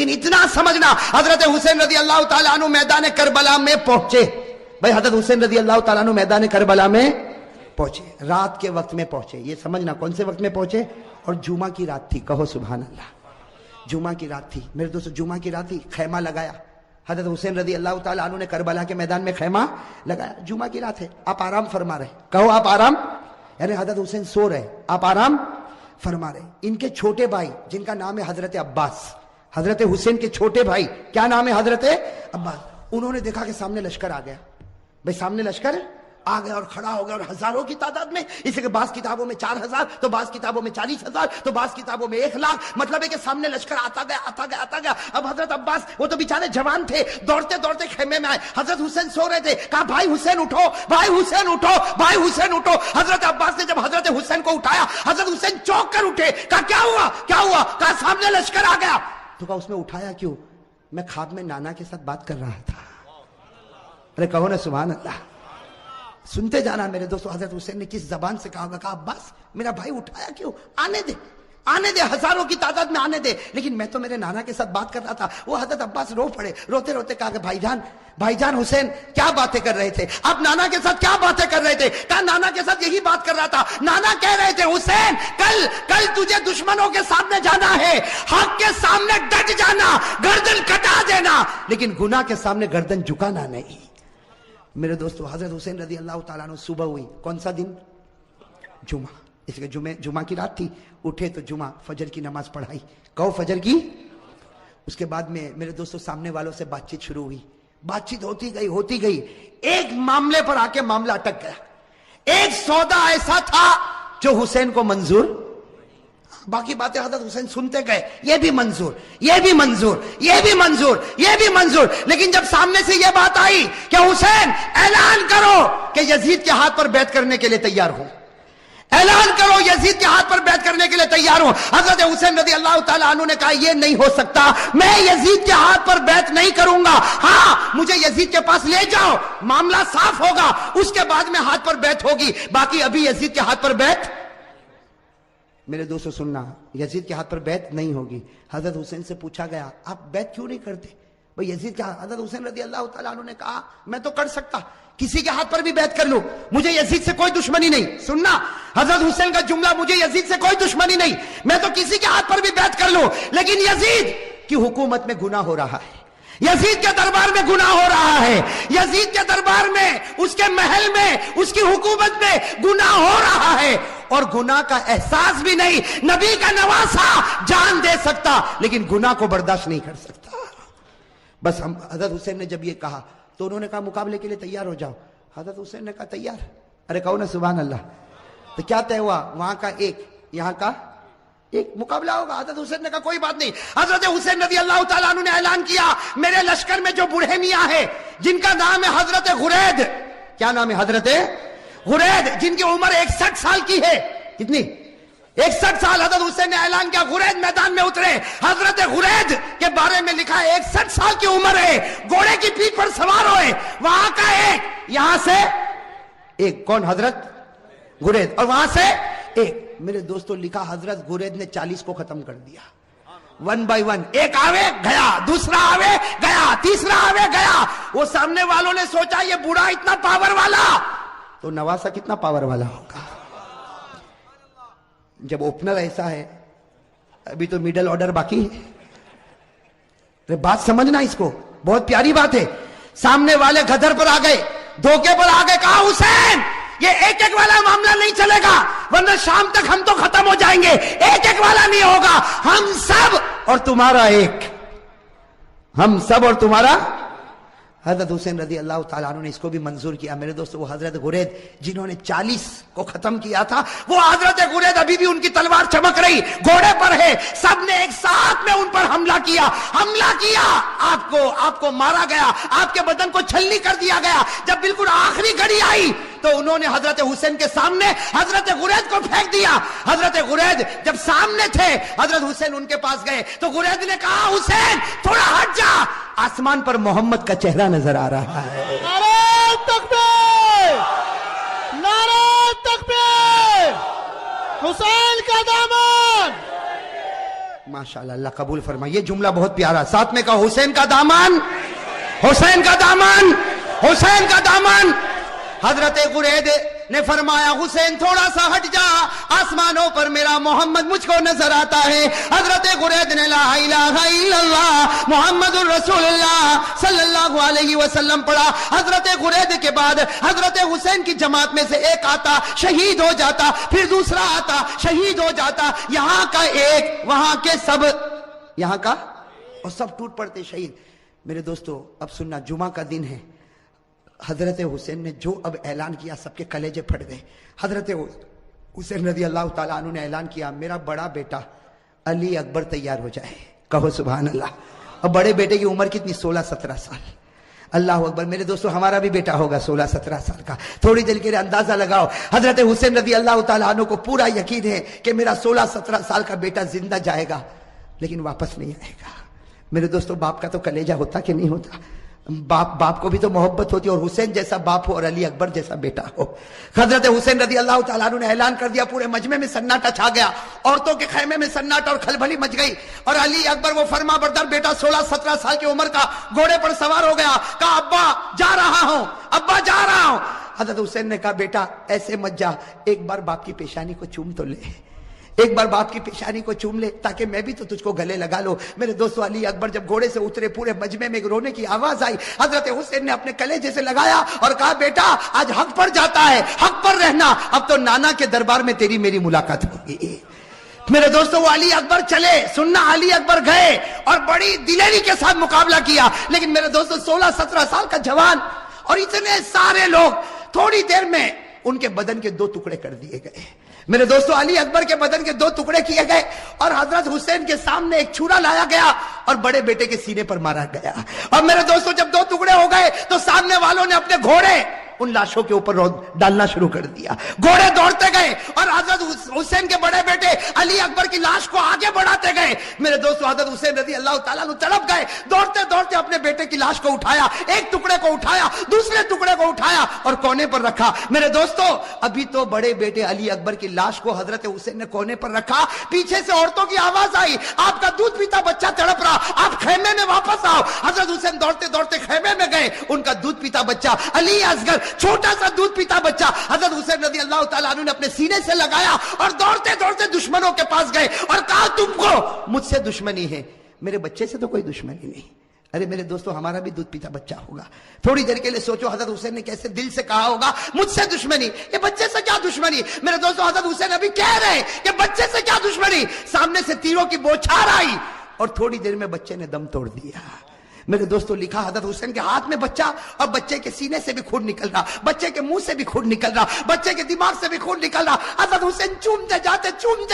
لیکن اتنا سمجھنا حضرت حسین رضی اللہ تعالیٰ عنہ میدان کربلا میں پہنچے. بھائی حضرت حسین رضی اللہ تعالیٰ عنہ میدان کربلا میں پہنچے, رات کے وقت میں پہنچے. یہ سمجھنا کون سے وقت میں پہنچے, اور جمعہ کی رات تھی. کہو سبحان اللہ. جمعہ کی رات تھی میرے دوستو, جمعہ کی رات تھی. خیمہ لگایا حضرت حسین رضی اللہ تعالیٰ عنہ نے, کربلا کے میدان میں خیمہ لگایا. جمعہ کی رات ہے, آپ آرام فرما رہے. کہو آپ آرام, یعنی حضرت حسین سو رہے, آپ آرام فرما رہے. ان کے چھوٹے بھائی جن کا نام ہے حضرت عباس, حضرت حسین کے چھوٹے بھائی کیا نام ہے, حضرت عباس. انہوں نے دیکھا کہ سامنے لشکر آ گیا. بھائی سامنے لشکر آ گیا اور کھڑا ہو گیا, اور ہزاروں کی تعداد میں. اس لیے بعض کتابوں میں 4000, تو بعض کتابوں میں 40,000, تو بعض کتابوں میں 1,00,000. مطلب ہے کہ سامنے لشکر آتا گیا آتا گیا آتا گیا. اب حضرت عباس وہ تو بیچارے جوان تھے, دوڑتے دوڑتے خیمے میں آئے. حضرت حسین سو رہے تھے. کہا بھائی حسین اٹھو, بھائی حسین اٹھو, بھائی حسین اٹھو. حضرت عباس نے جب حضرت حسین کو اٹھایا, حضرت حسین چونک کر اٹھے. کہا کیا ہوا کیا ہوا؟ کہا سامنے لشکر آ گیا. تو کہا اس میں اٹھایا کیوں؟ میں خواب میں نانا کے ساتھ بات کر رہا تھا. ارے کہو نا سبحان اللہ. سنتے جانا میرے دوستو, حضرت حسین نے کس زبان سے کہا ہوگا. کہا عباس میرا بھائی اٹھایا کیوں؟ آنے دے آنے دے, ہزاروں کی تعداد میں آنے دے. لیکن میں تو میرے نانا کے ساتھ بات کر رہا تھا. وہ حضرت عباس رو پڑے, روتے روتے کہا کہ بھائی جان حسین کیا باتیں کر رہے تھے آپ, نانا کے ساتھ کیا باتیں کر رہے تھے؟ کہا نانا کے ساتھ یہی بات کر رہا تھا. نانا کہہ رہے تھے حسین کل تجھے دشمنوں کے سامنے جانا ہے, حق کے سامنے ڈٹ جانا, گردن کٹا دینا, لیکن گناہ کے سامنے گردن جھکانا نہیں. میرے دوستو حضرت حسین رضی اللہ تعالیٰ عنہ صبح ہوئی, کون سا دن؟ جمعہ. اس لیے جمعہ کی رات تھی. اٹھے تو جمعہ فجر کی نماز پڑھائی. کہو فجر کی. اس کے بعد میں میرے دوستو سامنے والوں سے بات چیت شروع ہوئی. بات چیت ہوتی گئی. ایک معاملے پر آ کے معاملہ اٹک گیا. ایک سودا ایسا تھا جو حسین کو منظور, باقی باتیں حضرت حسین سنتے گئے, یہ بھی منظور, یہ بھی منظور, یہ بھی منظور, یہ بھی منظور. لیکن جب سامنے سے یہ بات آئی کہ حسین اعلان کرو کہ یزید کے ہاتھ پر بیعت کرنے کے لیے تیار ہوں, اعلان کرو یزید کے ہاتھ پر بیعت کرنے کے لیے تیار ہوں. حضرت حسین رضی اللہ تعالیٰ عنہ نے کہا یہ نہیں ہو سکتا, میں یزید کے ہاتھ پر بیعت نہیں کروں گا. ہاں مجھے یزید کے پاس لے جاؤ, معاملہ صاف ہوگا, اس کے بعد میں ہاتھ پر بیعت ہوگی, باقی ابھی یزید کے ہاتھ پر بیعت. میرے دوستو سننا, یزید کے ہاتھ پر بیعت نہیں ہوگی. حضرت حسین سے پوچھا گیا آپ بیعت کیوں نہیں کرتے بھئی یزید کے ہاتھ؟ حضرت حسین رضی اللہ تعالیٰ عنہ نے کہا میں تو کر سکتا, کسی کے ہاتھ پر بھی بیعت کر لوں, مجھے یزید سے کوئی دشمنی نہیں. سننا حضرت حسین کا جملہ, مجھے یزید سے کوئی دشمنی نہیں, میں تو کسی کے ہاتھ پر بھی بیعت کر لوں, لیکن یزید کی حکومت میں گناہ ہو رہا ہے, یزید کے دربار میں گناہ ہو رہا ہے, یزید کے دربار میں, اس کے محل میں, اس کی حکومت میں گناہ ہو رہا ہے, اور گناہ کا احساس بھی نہیں. نبی کا نواسا جان دے سکتا لیکن گناہ کو برداشت نہیں کر سکتا. بس حضرت حسین نے جب یہ کہا تو انہوں نے کہا مقابلے کے لیے تیار ہو جاؤ. حضرت حسین نے کہا تیار. ارے کہو نا سبحان اللہ. تو کیا طے ہوا؟ وہاں کا ایک, یہاں کا ایک مقابلہ ہوگا. حضرت حسین نے کہا کوئی بات نہیں. حضرت حسین رضی اللہ تعالیٰ عنہ نے اعلان کیا میرے لشکر میں جو بوڑھے میاں ہے جن کا نام ہے حضرت غرید, کیا نام ہے؟ حضرت غرید, جن کی عمر 61 سال کی ہے. کتنی؟ 61 سال. حضرت حسین نے اعلان کیا غرید میدان میں اترے. حضرت غرید کے بارے میں لکھا ہے 61 سال کی عمر ہے, گھوڑے کی پیٹھ پر سوار ہوئے. وہاں کا ایک, یہاں سے ایک, کون؟ حضرت غرید, اور وہاں سے ایک. میرے دوستو لکھا حضرت غرید نے 40 کو ختم کر دیا, 1 by 1. ایک آوے گیا, دوسرا آوے گیا, تیسرا آوے گیا. وہ سامنے والوں نے سوچا یہ بوڑھا اتنا پاور والا, تو نواسا کتنا پاور والا ہوگا. جب اوپنر ایسا ہے, ابھی تو میڈل آرڈر باقی ہے. بات سمجھنا اس کو, بہت پیاری بات ہے. سامنے والے گدر پر آ گئے, دھوکے پر آ گئے. کہا حسین یہ ایک ایک والا معاملہ نہیں چلے گا, ورنہ شام تک ہم تو ختم ہو جائیں گے. ایک ایک والا نہیں ہوگا, ہم سب اور تمہارا ایک, ہم سب اور تمہارا. حضرت حسین رضی اللہ تعالیٰ عنہ نے اس کو بھی منظور کیا. میرے دوستو وہ حضرت غرید جنہوں نے 40 کو ختم کیا تھا, وہ حضرت غرید ابھی بھی ان کی تلوار چمک رہی, گھوڑے پر ہے. سب نے ایک ساتھ میں ان پر حملہ کیا. آپ کو مارا گیا, آپ کے بدن کو چھلنی کر دیا گیا. جب بالکل آخری گھڑی آئی تو انہوں نے حضرت حسین کے سامنے حضرت غرید کو پھینک دیا. حضرت غرید جب سامنے تھے, حضرت حسین ان کے پاس گئے تو غرید نے کہا حسین تھوڑا ہٹ جا, آسمان پر محمد کا چہرہ نظر آ رہا ہے. نعرہ تکبیر, نعرہ تکبیر, حسین کا دامن. ماشاءاللہ اللہ قبول فرمائے. یہ جملہ بہت پیارا. ساتھ میں کہا حسین کا دامن, حسین کا دامن, حسین کا دامن. حضرت قرید نے فرمایا حسین تھوڑا سا ہٹ جا, آسمانوں پر میرا محمد مجھ کو نظر آتا ہے. حضرت قرید نے لا الہ الا اللہ محمد الرسول اللہ صلی اللہ علیہ وسلم پڑھا. حضرت قرید کے بعد حضرت حسین کی جماعت میں سے ایک آتا شہید ہو جاتا, پھر دوسرا آتا شہید ہو جاتا. یہاں کا ایک وہاں کے سب, یہاں کا اور سب ٹوٹ پڑتے شہید. میرے دوستو اب سننا, جمعہ کا دن ہے. حضرت حسین نے جو اب اعلان کیا سب کے کلیجے پھٹ گئے. حضرت حسین رضی اللہ تعالیٰ عنہ نے اعلان کیا میرا بڑا بیٹا علی اکبر تیار ہو جائے. کہو سبحان اللہ. اب بڑے بیٹے کی عمر کتنی؟ 16-17 سال. اللہ اکبر. میرے دوستو ہمارا بھی بیٹا ہوگا 16-17 سال کا. تھوڑی دیر کے لیے اندازہ لگاؤ. حضرت حسین رضی اللہ تعالیٰ عنہ کو پورا یقین ہے کہ میرا 16-17 سال کا بیٹا زندہ جائے گا لیکن واپس نہیں آئے گا. میرے دوستو باپ کا تو کلیجہ ہوتا کہ نہیں ہوتا؟ باپ کو بھی تو محبت ہوتی ہے, اور حسین جیسا باپ ہو اور علی اکبر جیسا بیٹا ہو. حضرت حسین رضی اللہ تعالیٰ عنہ نے اعلان کر دیا, پورے مجمع میں سناٹا چھا گیا, عورتوں کے خیمے میں سناٹا اور کھلبلی مچ گئی. اور علی اکبر وہ فرما بردار بیٹا 16-17 سال کی عمر کا گھوڑے پر سوار ہو گیا. کہا ابا جا رہا ہوں, ابا جا رہا ہوں. حضرت حسین نے کہا بیٹا ایسے مت جا, ایک بار باپ کی پیشانی کو چوم تو لے, ایک بار باپ کی پیشانی کو چوم لے تاکہ میں بھی تو تجھ کو گلے لگا لو. میرے دوستو علی اکبر جب گھوڑے سے اترے پورے مجمع میں رونے کی آواز آئی. حضرت حسین نے اپنے کلیجے سے لگایا اور کہا بیٹا آج حق پر جاتا ہے, حق پر رہنا, اب تو نانا کے دربار میں تیری میری ملاقات ہوگی. میرے دوستو وہ علی اکبر چلے, سننا علی اکبر گئے اور بڑی دلیری کے ساتھ مقابلہ کیا. لیکن میرے دوستو 16-17 سال کا جوان اور اتنے سارے لوگ, تھوڑی دیر میں ان کے بدن کے 2 ٹکڑے کر دیے گئے. میرے دوستو علی اکبر کے بدن کے 2 ٹکڑے کیے گئے اور حضرت حسین کے سامنے ایک چھرا لایا گیا اور بڑے بیٹے کے سینے پر مارا گیا. اور میرے دوستو جب 2 ٹکڑے ہو گئے تو سامنے والوں نے اپنے گھوڑے ان لاشوں کے اوپر ڈالنا شروع کر دیا. گھوڑے دوڑتے گئے اور حضرت حسین کے بڑے بیٹے علی اکبر کی لاش کو آگے بڑھاتے گئے. میرے دوستو حضرت حسین رضی اللہ تعالیٰ عنہ تڑپ گئے, دوڑتے دوڑتے اپنے بیٹے کی لاش کو اٹھایا, ایک ٹکڑے کو اٹھایا, دوسرے ٹکڑے کو اٹھایا اور کونے پر رکھا. میرے دوستو ابھی تو بڑے بیٹے علی اکبر کی لاش کو حضرت حسین نے کونے پر رکھا, پیچھے سے عورتوں کی آواز آئی آپ کا دودھ پیتا بچہ تڑپ رہا, آپ خیمے میں واپس آؤ. حضرت حسین دوڑتے دوڑتے خیمے میں گئے, ان کا دودھ پیتا بچہ علی اصغر چھوٹا سا دودھ پیتا بچہ حضرت حسین رضی اللہ تعالیٰ عنہ نے اپنے سینے سے لگایا اور دوڑتے دوڑتے دشمنوں کے پاس گئے اور کہا تم کو مجھ سے دشمنی ہے, میرے بچے سے تو کوئی دشمنی نہیں. ارے میرے دوستو ہمارا بھی دودھ پیتا بچہ ہوگا. تھوڑی دیر کے لیے سوچو حضرت حسین نے کیسے دل سے کہا ہوگا مجھ سے دشمنی, یہ بچے سے کیا دشمنی. میرے دوستو حضرت حسین ابھی کہہ رہے کہ بچے سے کیا دشمنی. سامنے سے تیروں کی بوچھار آئی اور تھوڑی دیر میں بچے نے دم توڑ دیا. میرے دوستو لکھا حضرت حسین کے ہاتھ میں بچہ اور بچے کے سینے سے بھی خون نکل رہا, بچے کے منہ سے بھی خون نکل رہا, بچے کے دماغ سے بھی خون نکل رہا. حضرت حسین چومتے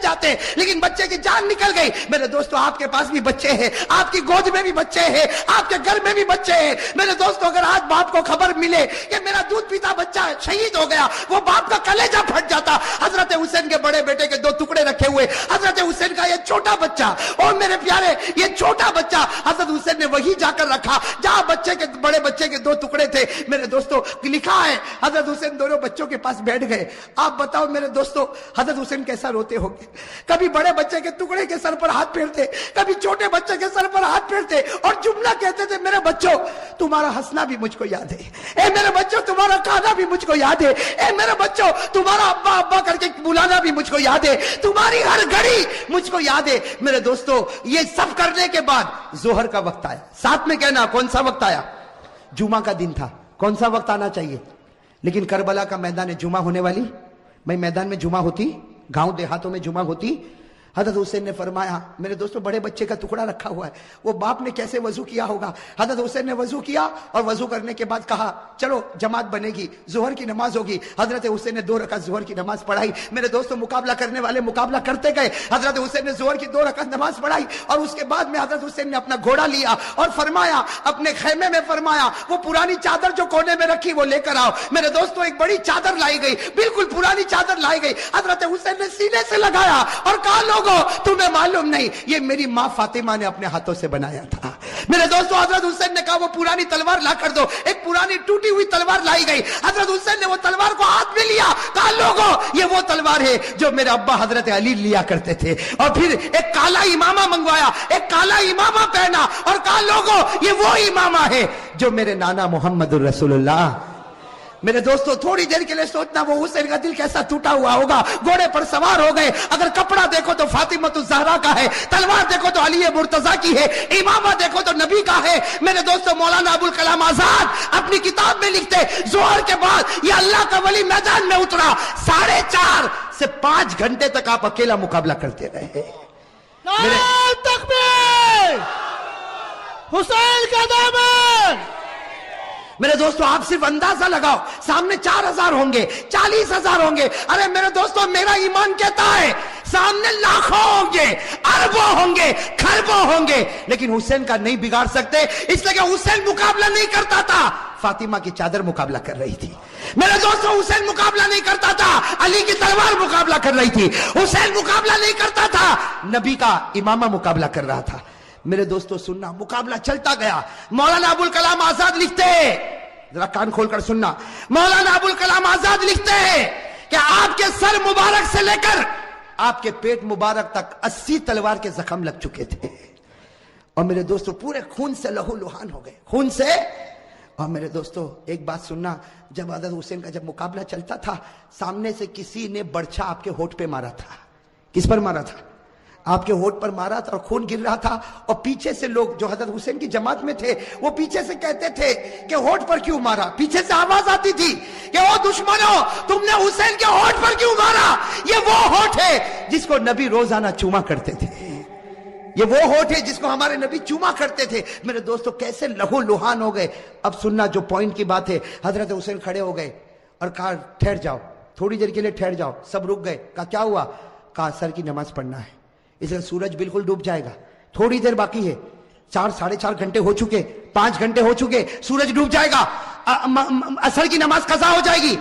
جاتے لیکن بچے کی جان نکل گئی. میرے دوستو آپ کے پاس بھی بچے ہیں, آپ کی گود میں بھی بچے ہیں, آپ کے گھر میں بھی بچے ہیں. میرے دوستو اگر آج باپ کو خبر ملے کہ میرا دودھ پیتا بچہ شہید ہو گیا, وہ باپ کا کلیجہ پھٹ جاتا. حضرت حسین کے بڑے بیٹے کے 2 ٹکڑے رکھے ہوئے, حضرت حسین کا یہ چھوٹا بچہ, اور میرے پیارے یہ چھوٹا بچہ حضرت حسین نے وہی جا کر رکھا جہاں بچے کے بڑے بچے کے 2 ٹکڑے تھے. میرے دوستو لکھا ہے حضرت حسین دونوں بچوں کے پاس بیٹھ گئے. آپ بتاؤ میرے دوستو حضرت حسین کیسا روتے ہوں گے. کبھی بڑے بچے کے ٹکڑے کے سر پر ہاتھ پھیرتے, کبھی چھوٹے بچے کے سر پر ہاتھ پھیرتے اور جملہ کہتے تھے میرے بچوں تمہارا ہنسنا بھی مجھ کو یاد ہے, اے میرے بچوں تمہارا کھانا بھی مجھ کو یاد ہے, اے میرے بچوں تمہارا ابا ابا کر کے بلانا بھی مجھ کو یاد ہے, تمہاری ہر گھڑی مجھ کو یاد ہے. میرے دوستو یہ سب کرنے کے بعد ظہر کا وقت آیا. ساتھ میں کہنا کون سا وقت آیا؟ جمعہ کا دن تھا. کون سا وقت آنا چاہیے؟ لیکن کربلا کا میدان جمعہ ہونے والی, بھائی میدان میں جمعہ ہوتی, گاؤں دیہاتوں میں جمعہ ہوتی. حضرت حسین نے فرمایا میرے دوستو بڑے بچے کا ٹکڑا رکھا ہوا ہے, وہ باپ نے کیسے وضو کیا ہوگا. حضرت حسین نے وضو کیا اور وضو کرنے کے بعد کہا چلو جماعت بنے گی, ظہر کی نماز ہوگی. حضرت حسین نے 2 رکعت ظہر کی نماز پڑھائی. میرے دوستو مقابلہ کرنے والے مقابلہ کرتے گئے. حضرت حسین نے ظہر کی 2 رکعت نماز پڑھائی اور اس کے بعد میں حضرت حسین نے اپنا گھوڑا لیا اور فرمایا اپنے خیمے میں فرمایا وہ پرانی چادر جو کونے میں رکھی وہ لے کر آؤ. میرے دوستو ایک بڑی چادر لائی گئی, بالکل پرانی چادر لائی گئی. حضرت حسین نے سینے سے لگایا اور کہا لوگوں تمہیں معلوم نہیں یہ میری ماں فاطمہ نے اپنے ہاتھوں سے بنایا تھا. میرے دوستوں حضرت حسین نے کہا وہ پرانی تلوار لا کر دو. ایک پرانی ٹوٹی ہوئی تلوار لائی گئی. حضرت حسین نے وہ تلوار کو ہاتھ میں لیا. کہا لوگوں یہ وہ تلوار ہے جو میرے ابا حضرت علی لیا کرتے تھے. اور پھر ایک کالا امامہ منگوایا, ایک کالا امامہ پہنا اور کہا لوگوں یہ وہ امامہ ہے جو میرے نانا محمد الرسول اللہ. میرے دوستو تھوڑی دیر کے لیے سوچنا وہ حسین کا دل کیسا ٹوٹا ہوا ہوگا. گھوڑے پر سوار ہو گئے. اگر کپڑا دیکھو تو فاطمۃ الزہرا کا ہے, تلوار دیکھو تو علی مرتضیٰ کی ہے, امامہ دیکھو تو نبی کا ہے. میرے دوستو مولانا ابوالکلام آزاد اپنی کتاب میں لکھتے ظہر کے بعد یہ اللہ کا ولی میدان میں اترا. 4.5 سے 5 گھنٹے تک آپ اکیلا مقابلہ کرتے رہے. نعرہ تکبیر, حسین کا دامن. میرے دوستو آپ صرف اندازہ لگاؤ, سامنے 4,000 ہوں گے, 40,000 ہوں گے. ارے میرے دوستو میرا ایمان کہتا ہے سامنے لاکھوں ہوں گے, اربوں ہوں گے, کھربوں ہوں گے, لیکن حسین کا نہیں بگاڑ سکتے, اس لیے کہ حسین مقابلہ نہیں کرتا تھا, فاطمہ کی چادر مقابلہ کر رہی تھی. میرے دوستو حسین مقابلہ نہیں کرتا تھا, علی کی تلوار مقابلہ کر رہی تھی. حسین مقابلہ نہیں کرتا تھا, نبی کا امامہ مقابلہ کر رہا تھا. میرے دوستو سننا, مقابلہ چلتا گیا. مولانا ابوالکلام آزاد لکھتے ہیں, ذرا کان کھول کر سننا, مولانا ابوالکلام آزاد لکھتے ہیں کہ آپ کے سر مبارک سے لے کر آپ کے پیٹ مبارک تک 80 تلوار کے زخم لگ چکے تھے. اور میرے دوستو پورے خون سے لہو لہان ہو گئے, خون سے. اور میرے دوستو ایک بات سننا, جب حضرت حسین کا جب مقابلہ چلتا تھا, سامنے سے کسی نے برچھا آپ کے ہونٹ پہ مارا تھا. کس پر مارا تھا؟ آپ کے ہونٹ پر مارا تھا اور خون گر رہا تھا. اور پیچھے سے لوگ جو حضرت حسین کی جماعت میں تھے وہ پیچھے سے کہتے تھے کہ ہونٹ پر کیوں مارا. پیچھے سے آواز آتی تھی کہ او دشمنوں تم نے حسین کے ہونٹ پر کیوں مارا, یہ وہ ہونٹ ہے جس کو نبی روزانہ چوما کرتے تھے, یہ وہ ہونٹ ہے جس کو ہمارے نبی چوما کرتے تھے. میرے دوستو کیسے لہو لہان ہو گئے. اب سننا جو پوائنٹ کی بات ہے, حضرت حسین کھڑے ہو گئے اور کہا ٹھہر جاؤ, تھوڑی دیر کے لیے ٹھہر جاؤ. سب رک گئے. کہا کیا ہوا؟ کہا سر کی نماز پڑھنا ہے, اس لیے سورج بالکل ڈوب جائے گا, تھوڑی دیر باقی ہے, 4-4.5 گھنٹے ہو چکے, 5 گھنٹے ہو چکے, سورج ڈوب جائے گا, عصر کی نماز قضا ہو جائے گی.